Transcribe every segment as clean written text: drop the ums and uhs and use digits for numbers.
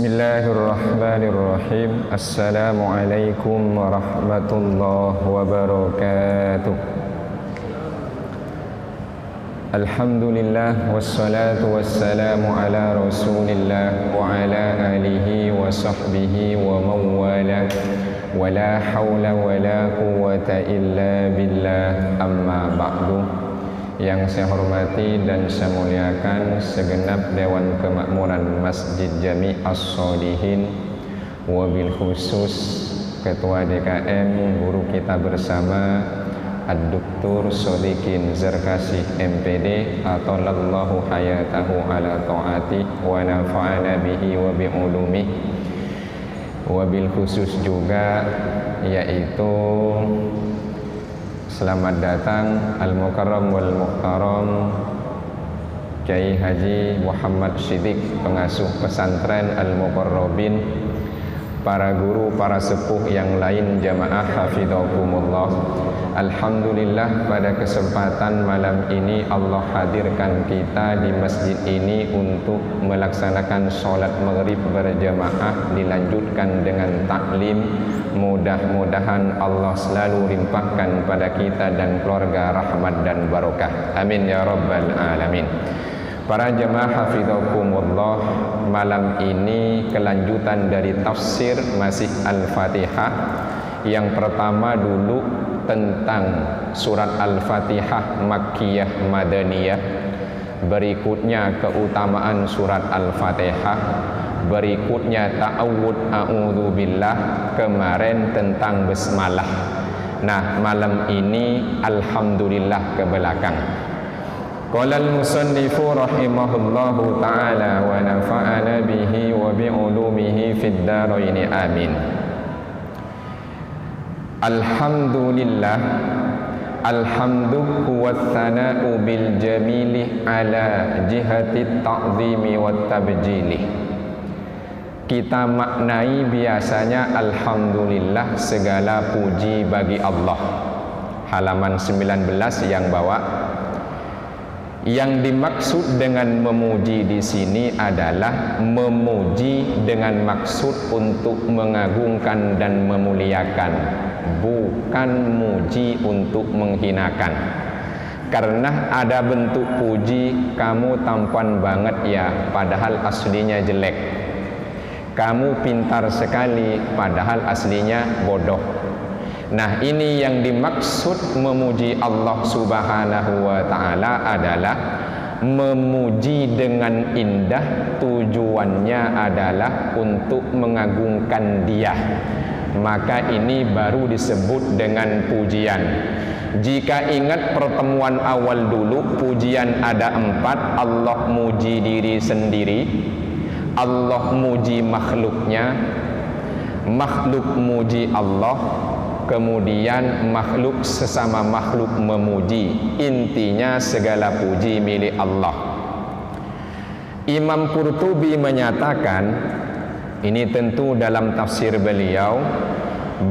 Bismillahirrahmanirrahim. Assalamualaikum warahmatullahi wabarakatuh. Alhamdulillah wassalatu wassalamu ala rasulillah wa ala alihi wa sahbihi wa mawala wa la hawla wa la quwwata illa billah, amma ba'du. Yang saya hormati dan saya muliakan segenap Dewan Kemakmuran Masjid Jami' As-Sholihin, wabil khusus Ketua DKM, guru kita bersama Ad-Duktur Shodikin Zarkasih MPD, atalallahu hayatahu ala ta'ati wa nafa'ana bihi wa bi'ulumih. Wabil khusus juga yaitu selamat datang Al-Mukarram wal Muhtaram Kiai Haji Muhammad Siddiq, pengasuh pesantren Al-Muqarrabin, para guru, para sepuh yang lain, jamaah hafidhakumullah. Alhamdulillah, pada kesempatan malam ini Allah hadirkan kita di masjid ini untuk melaksanakan sholat maghrib berjamaah, dilanjutkan dengan taklim. Mudah-mudahan Allah selalu limpahkan pada kita dan keluarga rahmat dan barokah. Amin ya rabbal alamin. Para jemaah hafidhakumullah, malam ini kelanjutan dari tafsir masih Al-Fatihah. Yang pertama dulu tentang surat Al-Fatihah Makkiyah Madaniyah, berikutnya keutamaan surat Al-Fatihah, berikutnya ta'awud a'udzubillah, kemarin tentang basmalah. Nah, malam ini alhamdulillah ke belakang. Qala al-musannifu rahimahullahu ta'ala wa nafa'ana bihi wa bi'ulumihi fid dharaini amin. Alhamdulillah, alhamdu huwa tsana'u bil jamili ala jihati ta'zimi wat tabjili. Kita maknai biasanya alhamdulillah, segala puji bagi Allah. Halaman 19 yang bawah. Yang dimaksud dengan memuji di sini adalah memuji dengan maksud untuk mengagungkan dan memuliakan, bukan muji untuk menghinakan. Karena ada bentuk puji, kamu tampan banget ya, padahal aslinya jelek. Kamu pintar sekali, padahal aslinya bodoh. Nah, ini yang dimaksud memuji Allah Subhanahu wa ta'ala adalah memuji dengan indah, tujuannya adalah untuk mengagungkan Dia. Maka ini baru disebut dengan pujian. Jika ingat pertemuan awal dulu, pujian ada 4. Allah muji diri sendiri, Allah muji makhluknya, makhluk muji Allah, kemudian makhluk sesama makhluk memuji. Intinya segala puji milik Allah. Imam Qurtubi menyatakan, ini tentu dalam tafsir beliau,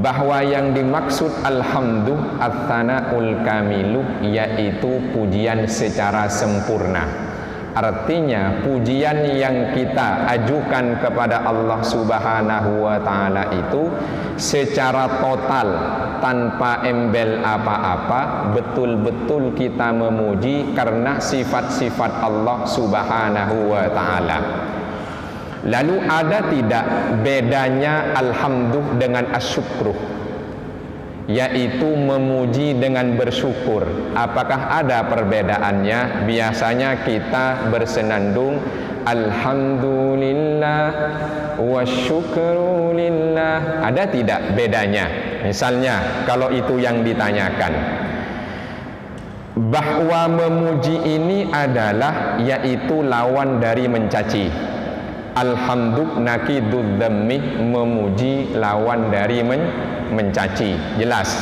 bahwa yang dimaksud alhamdu ats-tsana'ul kamilu, yaitu pujian secara sempurna. Artinya pujian yang kita ajukan kepada Allah Subhanahu wa ta'ala itu secara total, tanpa embel apa-apa, betul-betul kita memuji karena sifat-sifat Allah Subhanahu wa ta'ala. Lalu ada tidak bedanya alhamdulillah dengan asyukruh, yaitu memuji dengan bersyukur? Apakah ada perbedaannya? Biasanya kita bersenandung alhamdulillah wa syukru lillah. Ada tidak bedanya? Misalnya kalau itu yang ditanyakan, bahwa memuji ini adalah yaitu lawan dari mencaci. Alhamdulillah nakidud dhammi, memuji lawan dari mencaci. Jelas.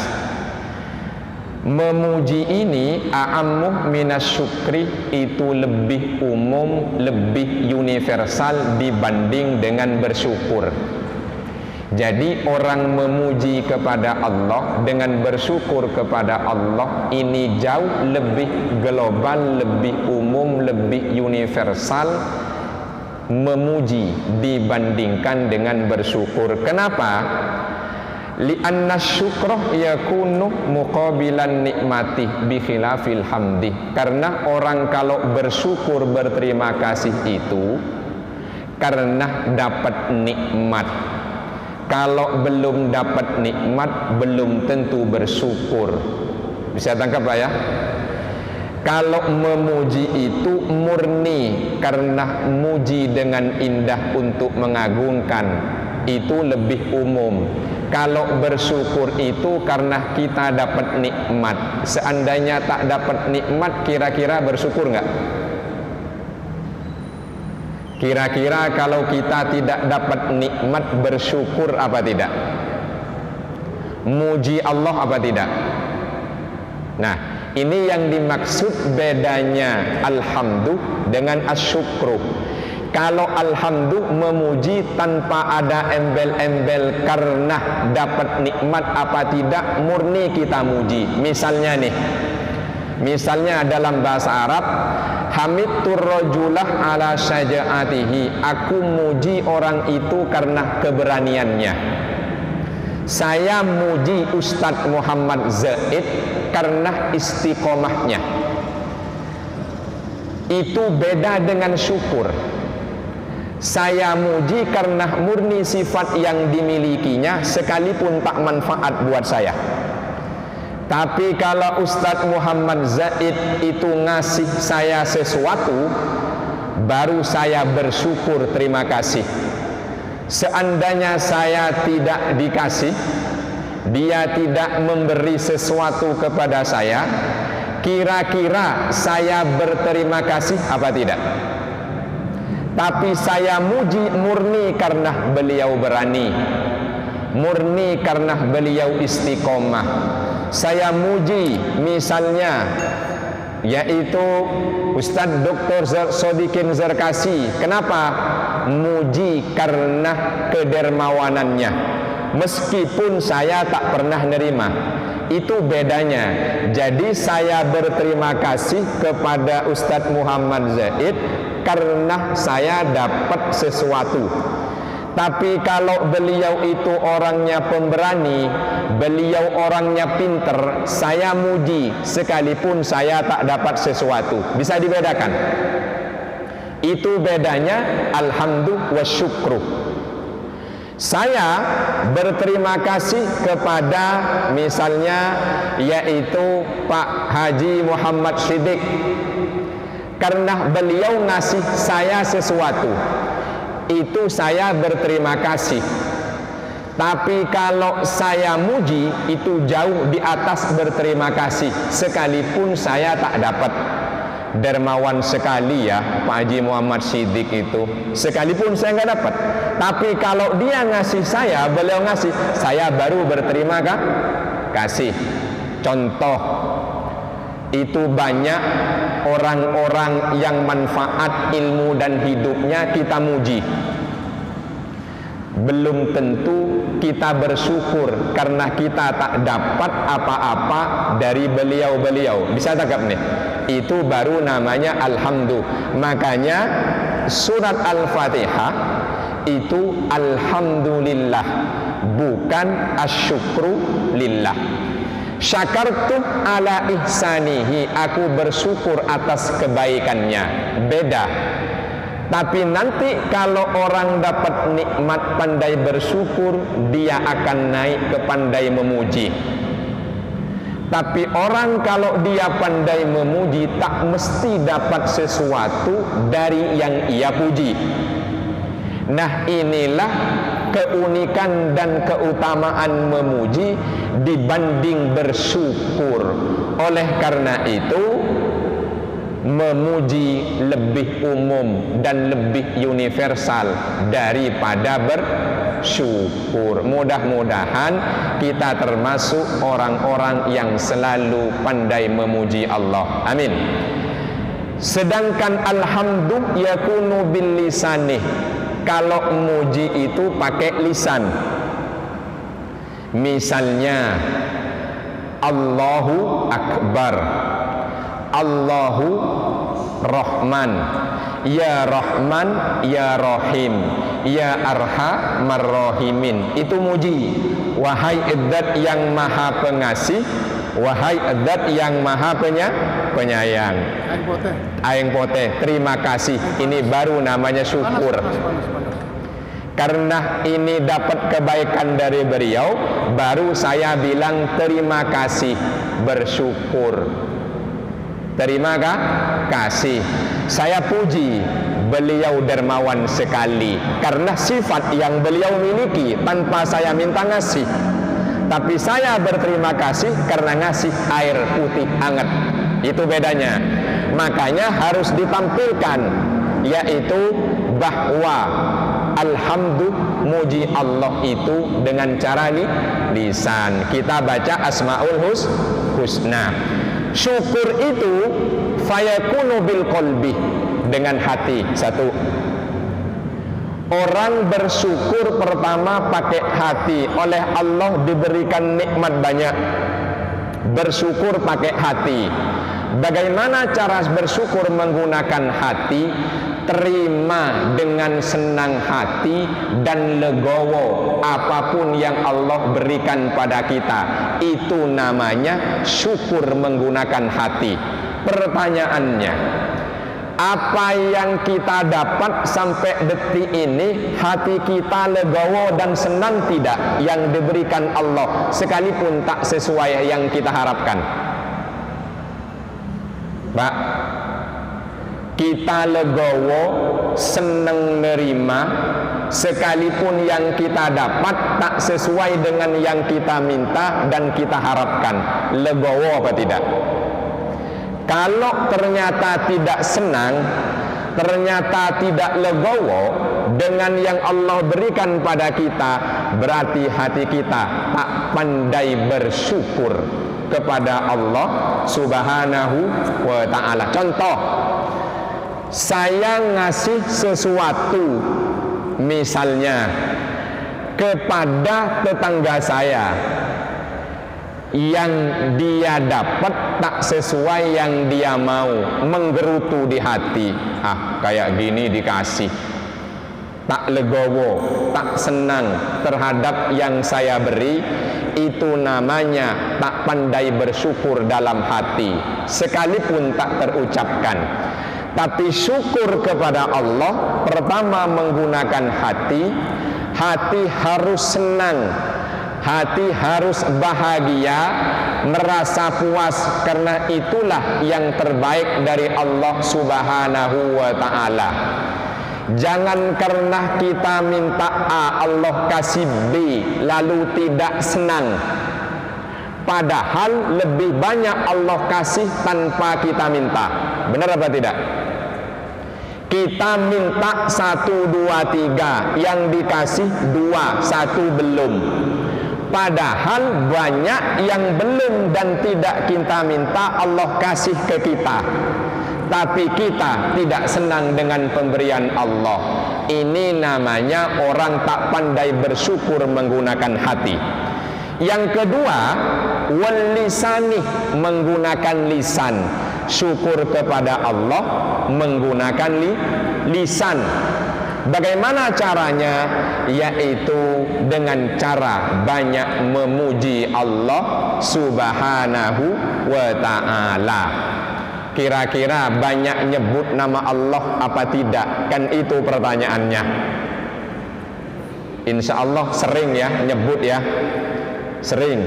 Memuji ini a'ammu minas syukri, itu lebih umum, lebih universal dibanding dengan bersyukur. Jadi orang memuji kepada Allah dengan bersyukur kepada Allah ini jauh lebih global, lebih umum, lebih universal memuji dibandingkan dengan bersyukur. Kenapa? Li'anna syukrah yakunu muqabilan nikmati bi khilafil hamdi. Karena orang kalau bersyukur, berterima kasih itu karena dapat nikmat. Kalau belum dapat nikmat, belum tentu bersyukur. Bisa tangkap Pak ya? Kalau memuji itu murni karena muji dengan indah untuk mengagungkan, itu lebih umum. Kalau bersyukur itu karena kita dapat nikmat. Seandainya tak dapat nikmat, kira-kira bersyukur nggak? Kira-kira kalau kita tidak dapat nikmat, bersyukur apa tidak? Muji Allah apa tidak? Nah, ini yang dimaksud bedanya alhamdu dengan asyukru. Kalau alhamdu memuji tanpa ada embel-embel karena dapat nikmat apa tidak, murni kita muji. Misalnya nih, misalnya dalam bahasa Arab, hamidtur rajulah ala syaja'atihi, aku muji orang itu karena keberaniannya. Saya muji Ustadz Muhammad Zaid karena istiqomahnya. Itu beda dengan syukur. Saya muji karena murni sifat yang dimilikinya, sekalipun tak manfaat buat saya. Tapi kalau Ustadz Muhammad Zaid itu ngasih saya sesuatu, baru saya bersyukur, terima kasih. Seandainya saya tidak dikasih, dia tidak memberi sesuatu kepada saya, kira-kira saya berterima kasih apa tidak? Tapi saya muji murni karena beliau berani, murni karena beliau istiqomah. Saya muji misalnya yaitu Ustadz Dr. Sodikin Zarkasi. Kenapa? Muji karena kedermawanannya, meskipun saya tak pernah nerima. Itu bedanya. Jadi saya berterima kasih kepada Ustadz Muhammad Zaid karena saya dapat sesuatu. Tapi kalau beliau itu orangnya pemberani, beliau orangnya pinter, saya muji sekalipun saya tak dapat sesuatu. Bisa dibedakan? Itu bedanya alhamdu wa syukru. Saya berterima kasih kepada misalnya yaitu Pak Haji Muhammad Siddiq karena beliau ngasih saya sesuatu. Itu saya berterima kasih. Tapi kalau saya muji, itu jauh di atas berterima kasih, sekalipun saya tak dapat. Dermawan sekali ya Pak Haji Muhammad Siddiq itu, sekalipun saya nggak dapat. Tapi kalau dia ngasih saya, beliau ngasih, saya baru berterima kasih. Contoh, itu banyak orang-orang yang manfaat ilmu dan hidupnya kita muji. Belum tentu kita bersyukur karena kita tak dapat apa-apa dari beliau-beliau. Bisa tangkap nih? Itu baru namanya alhamdu. Makanya surat Al-Fatihah itu alhamdulillah, bukan asyukru lillah. Syakartu ala ihsanihi, aku bersyukur atas kebaikannya. Beda. Tapi nanti kalau orang dapat nikmat pandai bersyukur, dia akan naik ke pandai memuji. Tapi orang kalau dia pandai memuji, tak mesti dapat sesuatu dari yang ia puji. Nah, inilah keunikan dan keutamaan memuji dibanding bersyukur. Oleh karena itu, memuji lebih umum dan lebih universal daripada bersyukur. Mudah-mudahan kita termasuk orang-orang yang selalu pandai memuji Allah. Amin. Sedangkan alhamdu yakunu bil lisanih, kalau muji itu pakai lisan. Misalnya Allahu Akbar, Allahu Rahman, ya Rahman, ya Rahim, ya Arhamar Rahimin. Itu muji. Wahai zat yang maha pengasih, wahai zat yang maha penyayang. Aing poteh, terima kasih. Ini baru namanya syukur. Karena ini dapat kebaikan dari beliau, baru saya bilang terima kasih, bersyukur. Terima kasih. Saya puji beliau dermawan sekali, karena sifat yang beliau miliki tanpa saya minta ngasih. Tapi saya berterima kasih karena ngasih air putih hangat. Itu bedanya. Makanya harus ditampilkan, yaitu bahwa alhamdulillah, muji Allah itu dengan cara lisan. Kita baca Asmaul Husna. Syukur itu fayakunu bil qalbi, dengan hati. Satu, orang bersyukur pertama pakai hati. Oleh Allah diberikan nikmat banyak, bersyukur pakai hati. Bagaimana cara bersyukur menggunakan hati? Terima dengan senang hati dan legowo apapun yang Allah berikan pada kita. Itu namanya syukur menggunakan hati. Pertanyaannya, apa yang kita dapat sampai detik ini, hati kita legowo dan senang tidak yang diberikan Allah, sekalipun tak sesuai yang kita harapkan? Pak, kita legowo, senang nerima, sekalipun yang kita dapat tak sesuai dengan yang kita minta dan kita harapkan. Legowo apa tidak? Kalau ternyata tidak senang, ternyata tidak legowo dengan yang Allah berikan pada kita, berarti hati kita tak pandai bersyukur kepada Allah Subhanahu wa ta'ala. Contoh, saya ngasih sesuatu misalnya kepada tetangga saya, yang dia dapat tak sesuai yang dia mau, menggerutu di hati. Kayak gini dikasih, tak legowo, tak senang terhadap yang saya beri. Itu namanya tak pandai bersyukur dalam hati, sekalipun tak terucapkan. Tapi syukur kepada Allah pertama menggunakan hati. Hati harus senang, hati harus bahagia, merasa puas, karena itulah yang terbaik dari Allah Subhanahu wa ta'ala. Jangan karena kita minta A, Allah kasih B, lalu tidak senang. Padahal lebih banyak Allah kasih tanpa kita minta. Benar apa tidak? Kita minta 1, 2, 3, yang dikasih 2, 1 belum. Padahal banyak yang belum dan tidak kita minta Allah kasih ke kita, tapi kita tidak senang dengan pemberian Allah. Ini namanya orang tak pandai bersyukur menggunakan hati. Yang kedua, wal lisani, menggunakan lisan. Syukur kepada Allah menggunakan lisan. Bagaimana caranya? Yaitu dengan cara banyak memuji Allah Subhanahu wa ta'ala. Kira-kira banyak nyebut nama Allah apa tidak? Kan itu pertanyaannya. Insya Allah sering ya nyebut ya. Sering.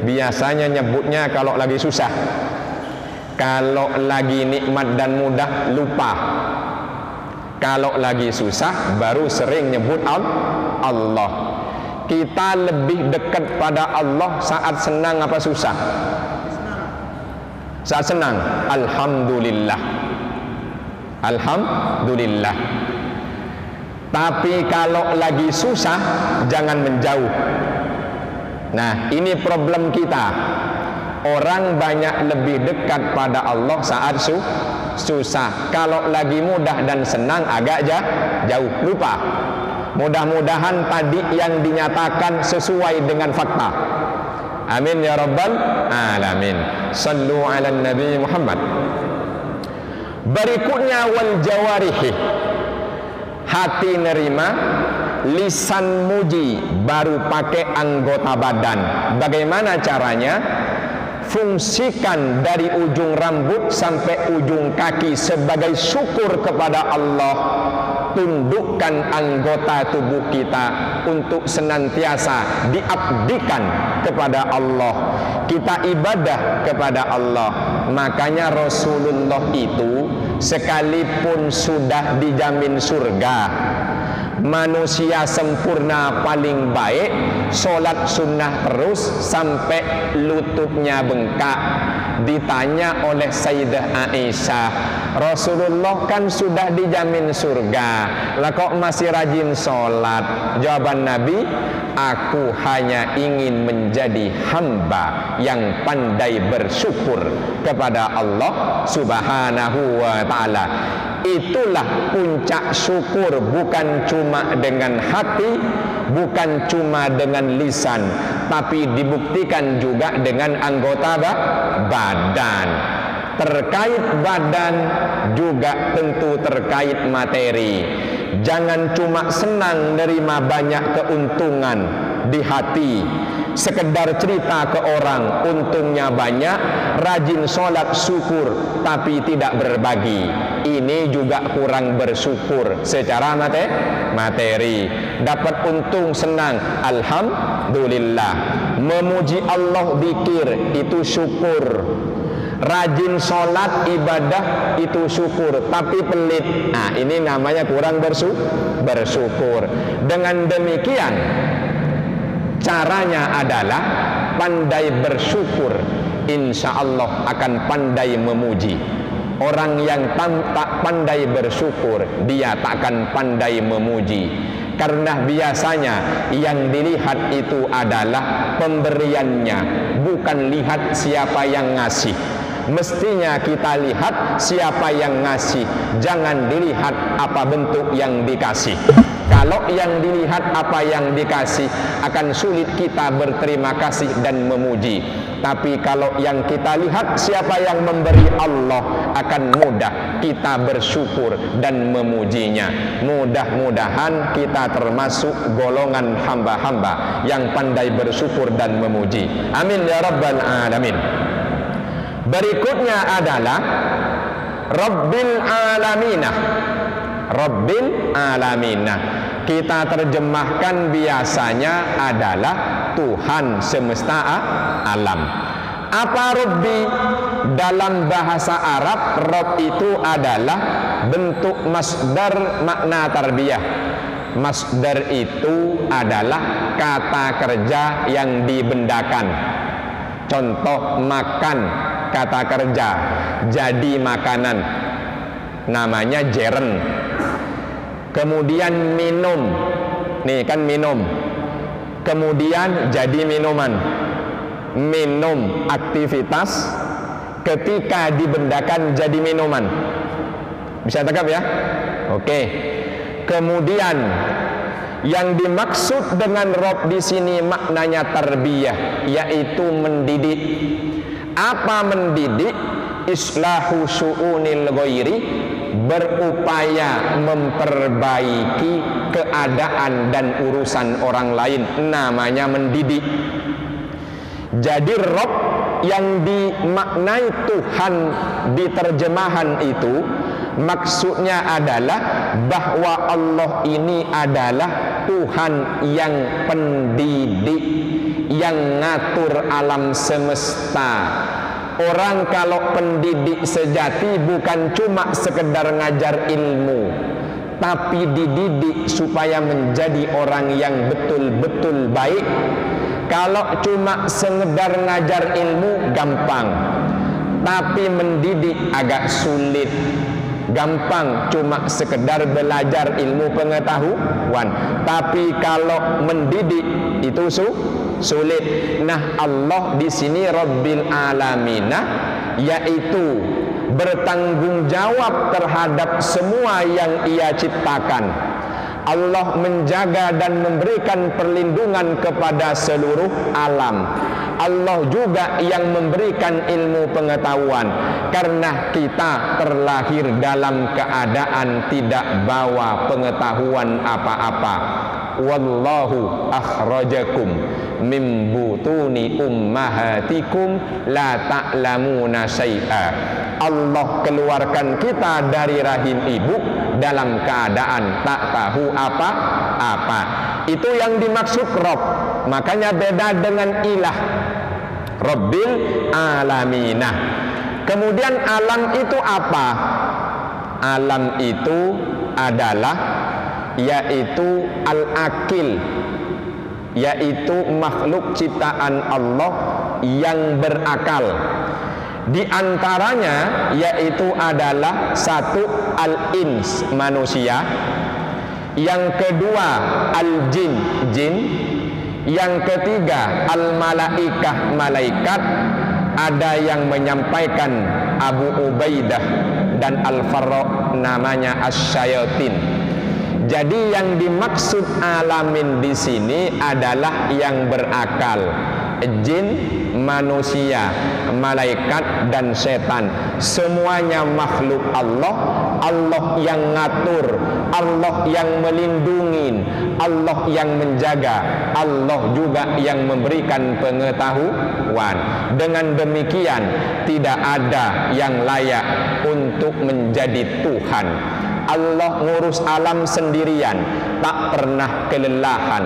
Biasanya nyebutnya kalau lagi susah. Kalau lagi nikmat dan mudah lupa. Kalau lagi susah baru sering nyebut Allah. Kita lebih dekat pada Allah saat senang apa susah? Saat senang, alhamdulillah. Alhamdulillah. Tapi kalau lagi susah jangan menjauh. Nah, ini problem kita. Orang banyak lebih dekat pada Allah saat susah. Kalau lagi mudah dan senang agak jauh, lupa. Mudah-mudahan tadi yang dinyatakan sesuai dengan fakta. Amin ya rabbal alamin. Sallu ala Nabi Muhammad. Berikutnya wal jawarihi, hati nerima, lisan muji, baru pakai anggota badan. Bagaimana caranya? Fungsikan dari ujung rambut sampai ujung kaki sebagai syukur kepada Allah. Tundukkan anggota tubuh kita untuk senantiasa diabdikan kepada Allah. Kita ibadah kepada Allah. Makanya Rasulullah itu sekalipun sudah dijamin surga, manusia sempurna paling baik, sholat sunnah terus sampai lututnya bengkak. Ditanya oleh Sayyidah Aisyah, Rasulullah kan sudah dijamin surga, lah kok masih rajin sholat? Jawaban Nabi, aku hanya ingin menjadi hamba yang pandai bersyukur kepada Allah Subhanahu wa ta'ala. Itulah puncak syukur, bukan cuma dengan hati, bukan cuma dengan lisan, tapi dibuktikan juga dengan anggota badan. Terkait badan juga tentu terkait materi. Jangan cuma senang nerima banyak keuntungan di hati, sekedar cerita ke orang untungnya banyak, rajin sholat syukur tapi tidak berbagi. Ini juga kurang bersyukur secara materi. Dapat untung senang, alhamdulillah. Memuji Allah zikir itu syukur. Rajin sholat ibadah itu syukur, tapi pelit, nah ini namanya kurang bersyukur. Dengan demikian caranya adalah pandai bersyukur, insya Allah akan pandai memuji. Orang yang tak pandai bersyukur, dia tak akan pandai memuji. Karena biasanya yang dilihat itu adalah pemberiannya, bukan lihat siapa yang ngasih. Mestinya kita lihat siapa yang ngasih, jangan dilihat apa bentuk yang dikasih. Kalau yang dilihat apa yang dikasih, akan sulit kita berterima kasih dan memuji. Tapi kalau yang kita lihat siapa yang memberi Allah, akan mudah kita bersyukur dan memujinya. Mudah-mudahan kita termasuk golongan hamba-hamba yang pandai bersyukur dan memuji. Amin ya rabbal alamin. Berikutnya adalah Rabbil Alaminah. Rabbil Alaminah kita terjemahkan biasanya adalah Tuhan semesta alam. Apa Rabbi? Dalam bahasa Arab, Rabb itu adalah bentuk masdar makna tarbiyah. Masdar itu adalah kata kerja yang dibendakan. Contoh makan, kata kerja jadi makanan, namanya jeren. Kemudian minum, nih kan minum, kemudian jadi minuman. Minum aktivitas, ketika dibendakan jadi minuman. Bisa tangkap ya? Oke. Kemudian yang dimaksud dengan Rabb di sini maknanya tarbiyah, yaitu mendidik. Apa mendidik? Islahu syu'unil ghairi, berupaya memperbaiki keadaan dan urusan orang lain, namanya mendidik. Jadi Rabb yang dimaknai Tuhan di terjemahan itu maksudnya adalah bahwa Allah ini adalah Tuhan yang pendidik, yang ngatur alam semesta. Orang kalau pendidik sejati bukan cuma sekedar ngajar ilmu, tapi dididik supaya menjadi orang yang betul-betul baik. Kalau cuma sekedar ngajar ilmu gampang, tapi mendidik agak sulit. Gampang cuma sekedar belajar ilmu pengetahuan, tapi kalau mendidik itu sulit. Nah, Allah di sini Rabbil Alaminah, yaitu bertanggung jawab terhadap semua yang Ia ciptakan. Allah menjaga dan memberikan perlindungan kepada seluruh alam. Allah juga yang memberikan ilmu pengetahuan, karena kita terlahir dalam keadaan tidak bawa pengetahuan apa-apa. Wallahu akhrajakum min butuni ummahatikum la ta'lamuna syai'a. Allah keluarkan kita dari rahim ibu dalam keadaan tak tahu apa-apa. Itu yang dimaksud Rabb. Makanya beda dengan ilah, Rabbil Alaminah. Kemudian alam itu apa? Alam itu adalah yaitu al-akil, yaitu makhluk ciptaan Allah yang berakal. Di antaranya yaitu adalah satu al-ins, manusia, yang kedua al-jin, jin, yang ketiga al-malaikah, malaikat. Ada yang menyampaikan Abu Ubaidah dan Al-Farra namanya asyayatin. Jadi yang dimaksud alamin di sini adalah yang berakal, jin, manusia, malaikat dan setan. Semuanya makhluk Allah. Allah yang ngatur, Allah yang melindungi, Allah yang menjaga, Allah juga yang memberikan pengetahuan. Dengan demikian tidak ada yang layak untuk menjadi Tuhan. Allah ngurus alam sendirian, tak pernah kelelahan.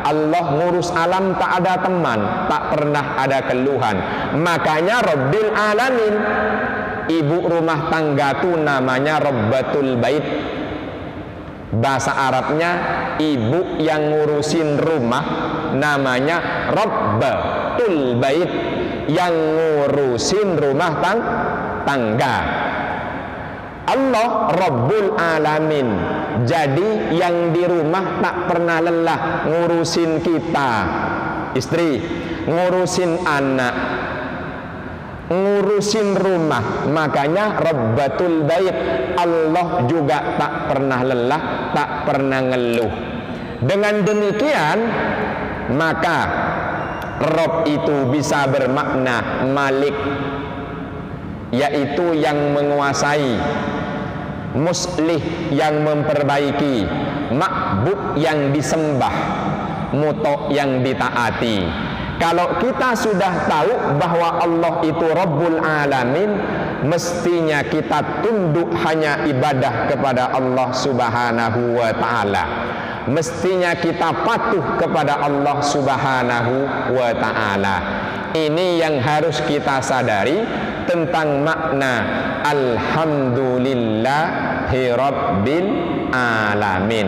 Allah ngurus alam tak ada teman, tak pernah ada keluhan. Makanya Rabbil Alamin, ibu rumah tangga itu namanya Rabbatul Bait. Bahasa Arabnya ibu yang ngurusin rumah namanya Rabbatul Bait, yang ngurusin rumah tangga. Allah Rabbul Alamin. Jadi yang di rumah tak pernah lelah ngurusin kita, istri, ngurusin anak, ngurusin rumah. Makanya Rabbatul Bait, Allah juga tak pernah lelah, tak pernah ngeluh. Dengan demikian maka Rabb itu bisa bermakna Malik, yaitu yang menguasai, muslih yang memperbaiki, ma'bud yang disembah, muto yang ditaati. Kalau kita sudah tahu bahwa Allah itu Rabbul Alamin, mestinya kita tunduk hanya ibadah kepada Allah Subhanahu wa ta'ala. Mestinya kita patuh kepada Allah Subhanahu wa ta'ala. Ini yang harus kita sadari tentang makna Alhamdulillahi Rabbil Alamin.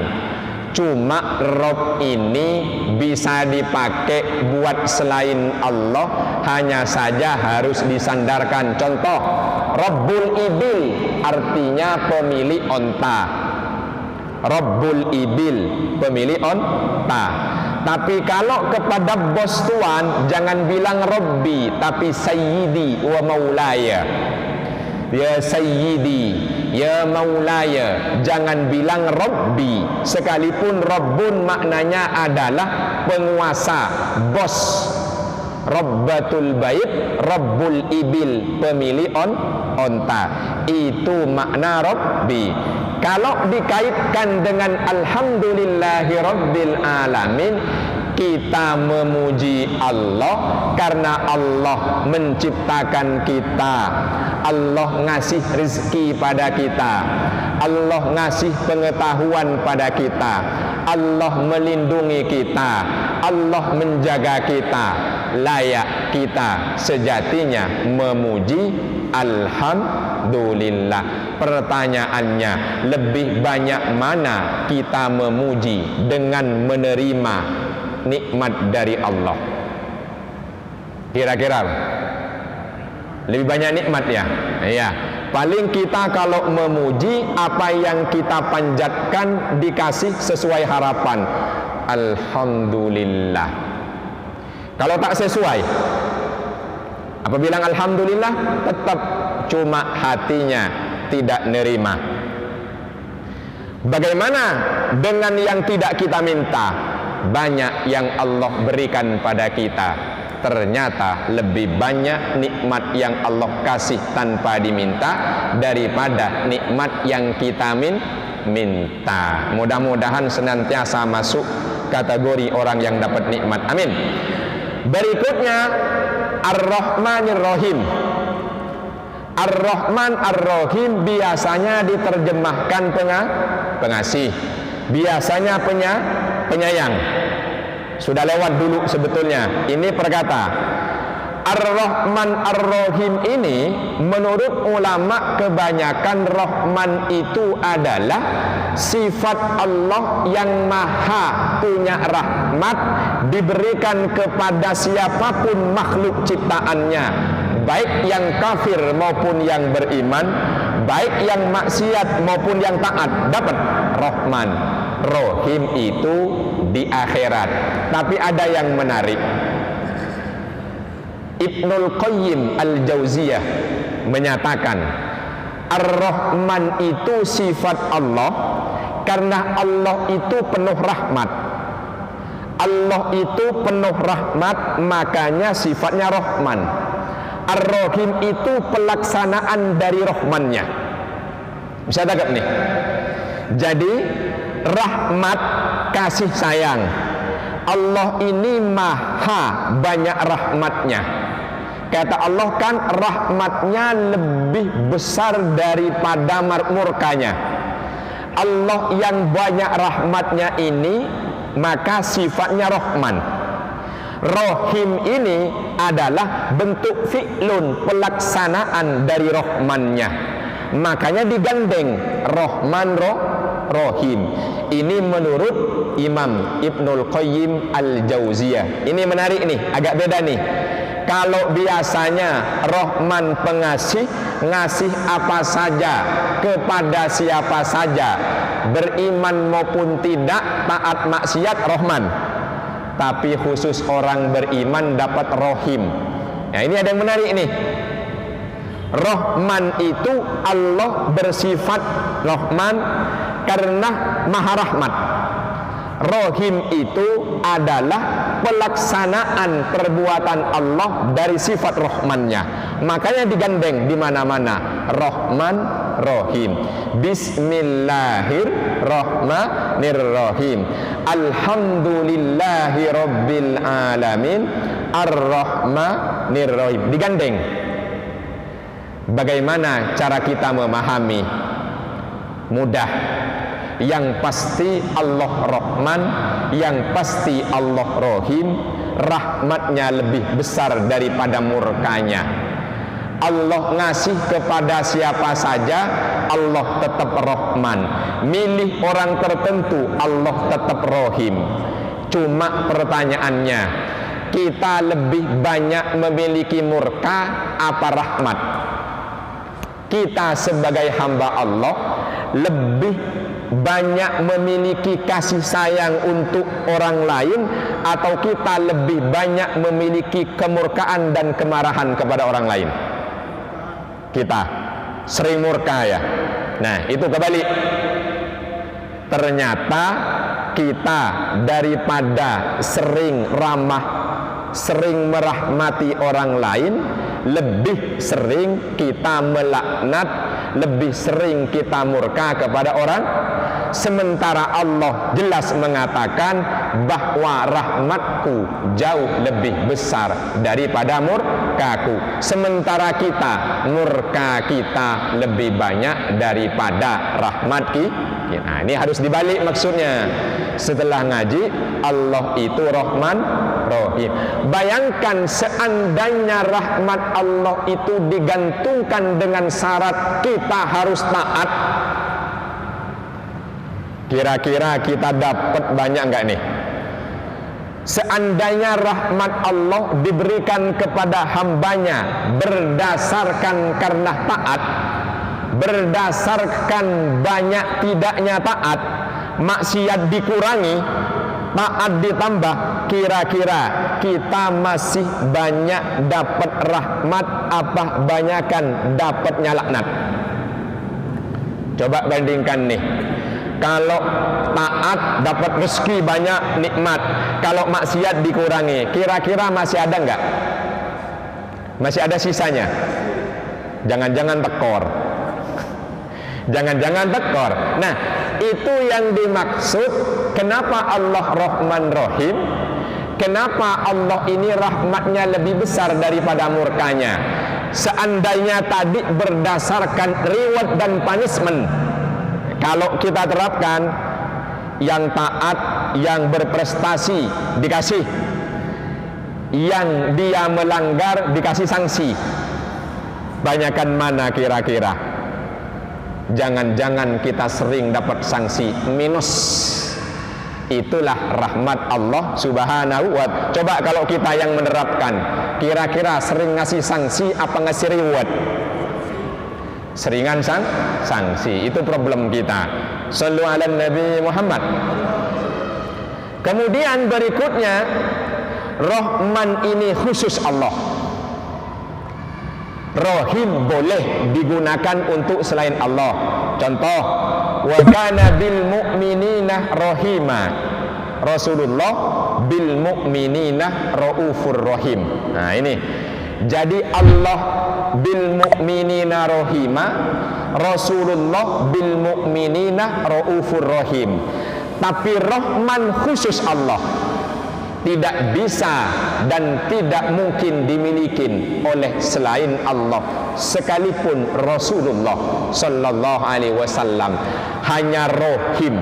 Cuma Rabb ini bisa dipakai buat selain Allah, hanya saja harus disandarkan. Contoh, Rabbul Ibil artinya pemilik onta. Rabbul Ibil, pemilik onta. Tapi kalau kepada bos tuan, jangan bilang Rabbi, tapi Sayyidi wa Maulaya. Ya Sayyidi, ya Maulaya. Jangan bilang Rabbi. Sekalipun Rabbun maknanya adalah penguasa, bos. Rabbatul Bait, Rabbul Ibil, pemilik onta. Itu makna Rabbi. Kalau dikaitkan dengan Alhamdulillahi Rabbil Alamin, kita memuji Allah karena Allah menciptakan kita, Allah ngasih rezeki pada kita, Allah ngasih pengetahuan pada kita, Allah melindungi kita, Allah menjaga kita. Layak kita sejatinya memuji Alhamdulillah. Pertanyaannya, lebih banyak mana kita memuji dengan menerima nikmat dari Allah? Kira-kira lebih banyak nikmat ya? Iya. Paling kita kalau memuji, apa yang kita panjatkan dikasih sesuai harapan. Alhamdulillah. Kalau tak sesuai, apa bilang Alhamdulillah? Tetap cuma hatinya tidak nerima. Bagaimana dengan yang tidak kita minta? Banyak yang Allah berikan pada kita. ternyata lebih banyak nikmat yang Allah kasih tanpa diminta daripada nikmat yang kita minta. Mudah-mudahan senantiasa masuk kategori orang yang dapat nikmat. Amin. Berikutnya Ar-Rahmanir Rahim. Ar-Rahman Ar-Rahim biasanya diterjemahkan pengasih, biasanya penyayang. Sudah lewat dulu sebetulnya. Ini perkata Ar-Rahman Ar-Rahim ini menurut ulama kebanyakan Rahman itu adalah sifat Allah yang maha punya rahmat diberikan kepada siapapun makhluk ciptaannya, baik yang kafir maupun yang beriman, baik yang maksiat maupun yang taat, dapat Rahman. Rahim itu di akhirat. Tapi ada yang menarik. Ibnul Qayyim Al-Jauziyah menyatakan Ar-Rahman itu sifat Allah karena Allah itu penuh rahmat. Allah itu penuh rahmat, makanya sifatnya Rahman. Ar-Rahim itu pelaksanaan dari Rahmannya. Bisa tangkap nih. Jadi rahmat, kasih sayang. Allah ini maha banyak rahmatnya. Kata Allah kan rahmatnya lebih besar daripada murkanya. Allah yang banyak rahmatnya ini maka sifatnya Rahman. Rahim ini adalah bentuk fi'lun, pelaksanaan dari Rahmannya. Makanya digandeng Rahman Rahim. Ini menurut Imam Ibnul Qayyim Al-Jauziyah. Ini menarik nih, agak beda nih. Kalau biasanya Rahman pengasih, ngasih apa saja kepada siapa saja, beriman maupun tidak, taat maksiat, Rahman. Tapi khusus orang beriman dapat Rahim. Nah, ini ada yang menarik nih. Rahman itu Allah bersifat Rahman karena maha rahmat. Rahim itu adalah pelaksanaan perbuatan Allah dari sifat Rahmannya. Makanya digandeng di mana-mana Rahman Rahim. Bismillahirrahmanirrahim. Alhamdulillahi rabbil alamin. Ar-Rahmanirrahim. Digandeng. Bagaimana cara kita memahami? Mudah. Yang pasti Allah Rahman, yang pasti Allah Rahim, rahmatnya lebih besar daripada murkanya. Allah ngasih kepada siapa saja, Allah tetap Rahman. Milih orang tertentu, Allah tetap Rahim. Cuma pertanyaannya, kita lebih banyak memiliki murka apa rahmat? Kita sebagai hamba Allah lebih banyak memiliki kasih sayang untuk orang lain, atau kita lebih banyak memiliki kemurkaan dan kemarahan kepada orang lain? Kita sering murka ya. Nah, itu kebalik. Ternyata kita daripada sering ramah, sering merahmati orang lain, lebih sering kita melaknat, lebih sering kita murka kepada orang. Sementara Allah jelas mengatakan bahwa rahmatku jauh lebih besar daripada murkaku. Sementara kita, murka kita lebih banyak daripada rahmat kita. Nah, ini harus dibalik maksudnya. Setelah ngaji, Allah itu Rahman Rahim. Bayangkan seandainya rahmat Allah itu digantungkan dengan syarat kita harus taat, kira-kira kita dapat banyak enggak nih? Seandainya rahmat Allah diberikan kepada hambanya berdasarkan karena taat, berdasarkan banyak tidaknya taat, maksiat dikurangi, taat ditambah, kira-kira kita masih banyak dapat rahmat apa banyakan dapatnya laknat? Coba bandingkan nih. Kalau taat dapat rezeki banyak, nikmat. Kalau maksiat dikurangi. Kira-kira masih ada enggak? Masih ada sisanya? Jangan-jangan tekor. Jangan-jangan tekor. Nah, itu yang dimaksud. Kenapa Allah Rahman Rahim? Kenapa Allah ini rahmatnya lebih besar daripada murkanya? Seandainya tadi berdasarkan reward dan punishment, kalau kita terapkan, yang taat, yang berprestasi dikasih, yang dia melanggar dikasih sanksi. Banyakan mana kira-kira? Jangan-jangan kita sering dapat sanksi minus. Itulah rahmat Allah Subhanahu wa ta'ala. Coba kalau kita yang menerapkan, kira-kira sering ngasih sanksi apa ngasih reward? Seringan sanksi. Itu problem kita. Shallu ala Nabi Muhammad. Kemudian berikutnya, Rahman ini khusus Allah. Rahim boleh digunakan untuk selain Allah. Contoh, wa kana bil mu'minina rahima. Rasulullah bil mu'minina raufur rahim. Nah, ini. Jadi Allah bil mu'minina rahima, Rasulullah bil mu'minina raufur rahim. Tapi Rahman khusus Allah, tidak bisa dan tidak mungkin dimiliki oleh selain Allah, sekalipun Rasulullah sallallahu alaihi wasallam. Hanya Rahim,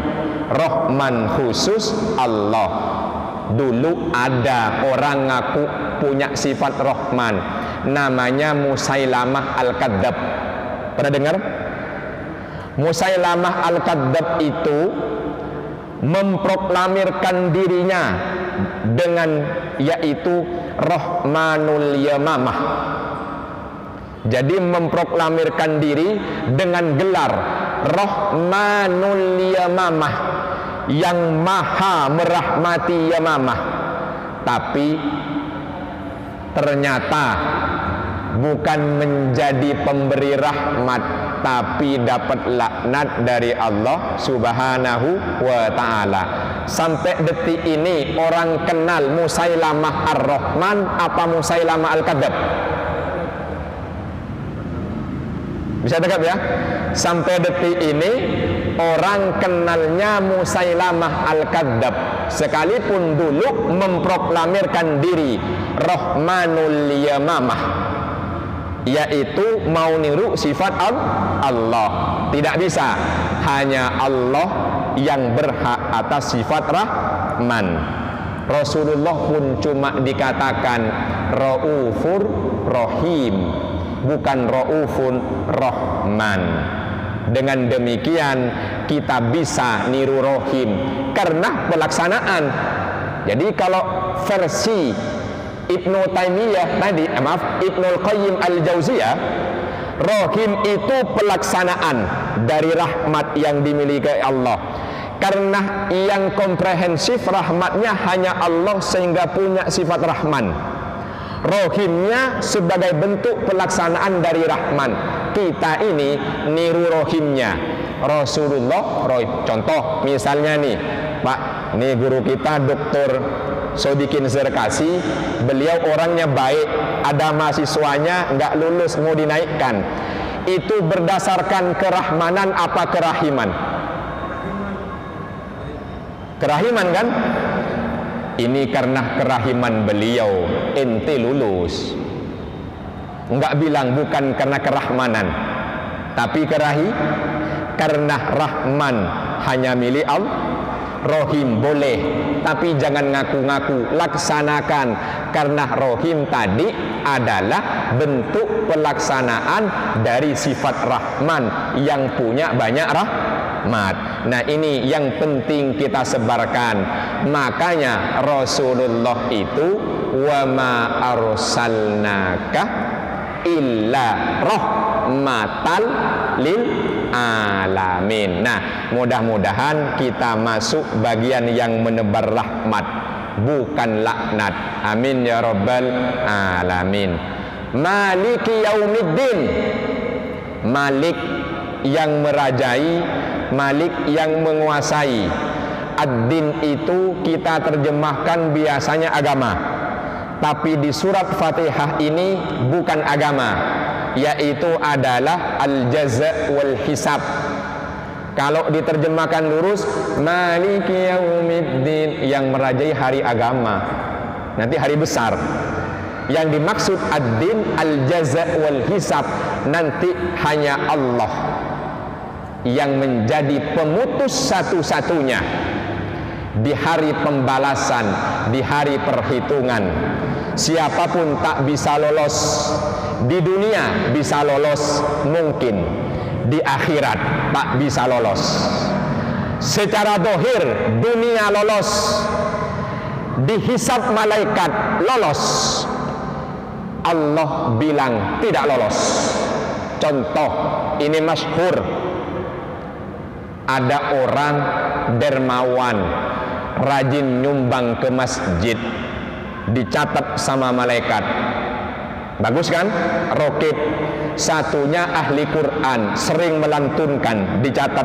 Rahman khusus Allah. Dulu ada orang ngaku punya sifat Rahman, namanya Musailamah Al-Kadzab. Pernah dengar? Musailamah Al-Kadzab itu memproklamirkan dirinya dengan yaitu Rahmanul Yamamah. Jadi memproklamirkan diri dengan gelar Rahmanul Yamamah, yang maha merahmati Yamamah. Tapi ternyata bukan menjadi pemberi rahmat, tapi dapat laknat dari Allah Subhanahu wa ta'ala. Sampai detik ini orang kenal Musailamah Ar-Rahman apa Musailamah Al-Kadzab? Bisa tegap ya? Sampai detik ini orang kenalnya Musailamah Al-Kadzab, sekalipun dulu memproklamirkan diri Rahmanul Yamamah, yaitu mau niru sifat Allah. Tidak bisa, hanya Allah yang berhak atas sifat Rahman. Rasulullah pun cuma dikatakan Raufur Rahim, bukan Raufun Rahman. Dengan demikian kita bisa niru Rahim karena pelaksanaan. Jadi kalau versi Ibnu Taimiyah tadi, Ibnul Qayyim Al-Jauziyah, Rahim itu pelaksanaan dari rahmat yang dimiliki Allah. Karena yang komprehensif rahmatnya hanya Allah, sehingga punya sifat Rahman. Rahimnya sebagai bentuk pelaksanaan dari Rahman. Kita ini niru Rahimnya Rasulullah. Contoh misalnya nih, Pak, nih guru kita Dr. Sodikin Zerkasi, beliau orangnya baik, ada mahasiswanya nggak lulus mau dinaikkan. Itu berdasarkan kerahmanan apa kerahiman? Kerahiman kan? Ini karena kerahiman beliau ente lulus. Enggak bilang bukan karena kerahmanan, tapi karena Rahman hanya milik Allah. Rahim boleh, tapi jangan ngaku-ngaku, laksanakan. Karena Rahim tadi adalah bentuk pelaksanaan dari sifat Rahman yang punya banyak rahmat. Nah, ini yang penting kita sebarkan. Makanya Rasulullah itu wa ma arsalnaka illa rahmatal lil alamin. Nah, mudah-mudahan kita masuk bagian yang menebar rahmat, bukan laknat. Amin ya rabbal alamin. Maliki yaumiddin, Malik yang merajai Malik yang menguasai. Ad-din itu kita terjemahkan biasanya agama, tapi di surat Fatihah ini bukan agama, yaitu adalah al-jaza' wal hisab. Kalau diterjemahkan lurus, Maliki yaumiddin, yang merajai hari agama, nanti hari besar. Yang dimaksud ad-din, al-jaza' wal hisab, nanti hanya Allah yang menjadi pemutus satu-satunya di hari pembalasan, di hari perhitungan. Siapapun tak bisa lolos. Di dunia bisa lolos mungkin, di akhirat tak bisa lolos. Secara dohir dunia lolos, dihisab malaikat lolos, Allah bilang tidak lolos. Contoh ini masyhur, ada orang dermawan, rajin nyumbang ke masjid, dicatat sama malaikat. Bagus kan? Rokib. Satunya ahli Quran, sering melantunkan, dicatat.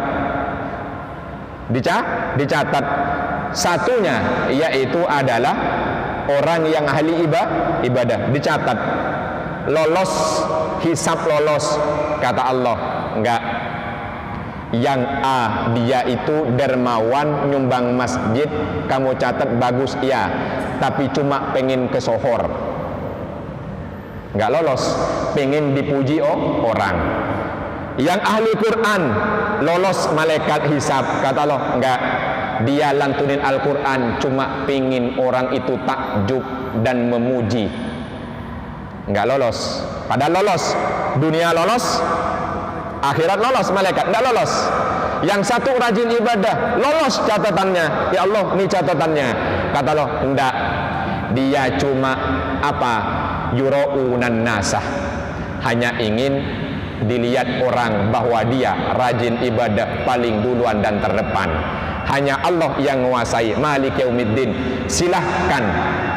Dicatat. Satunya yaitu adalah orang yang ahli ibadah, dicatat. Lolos, hisab lolos, kata Allah. Enggak. Yang A, dia itu dermawan, nyumbang masjid, kamu catat bagus, ya, tapi cuma pengen ke sohor, nggak lolos. Pengen dipuji orang. Yang ahli Quran lolos malaikat hisab, kata Allah. Enggak, dia lantunin Al-Quran cuma pengen orang itu takjub dan memuji, nggak lolos. Padahal lolos, dunia lolos, akhirat lolos, malaikat enggak lolos. Yang satu rajin ibadah, lolos catatannya. Ya Allah, ini catatannya. Kata Allah, enggak. Dia cuma apa? Yuraunan nasah. Hanya ingin dilihat orang bahwa dia rajin ibadah paling duluan dan terdepan. Hanya Allah yang menguasai. Malik yaumiddin. Silahkan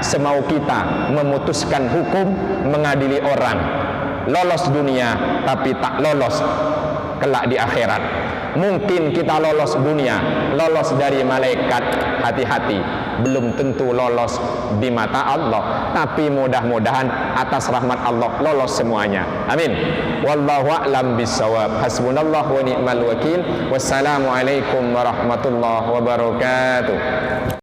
semau kita memutuskan hukum, mengadili orang. Lolos dunia tapi tak lolos kelak di akhirat. Mungkin kita lolos dunia, lolos dari malaikat, hati-hati, belum tentu lolos di mata Allah, tapi mudah-mudahan atas rahmat Allah lolos semuanya. Amin. Wallahu a'lam bissawab. Hasbunallahu wa ni'mal wakil. Wassalamualaikum warahmatullahi wabarakatuh.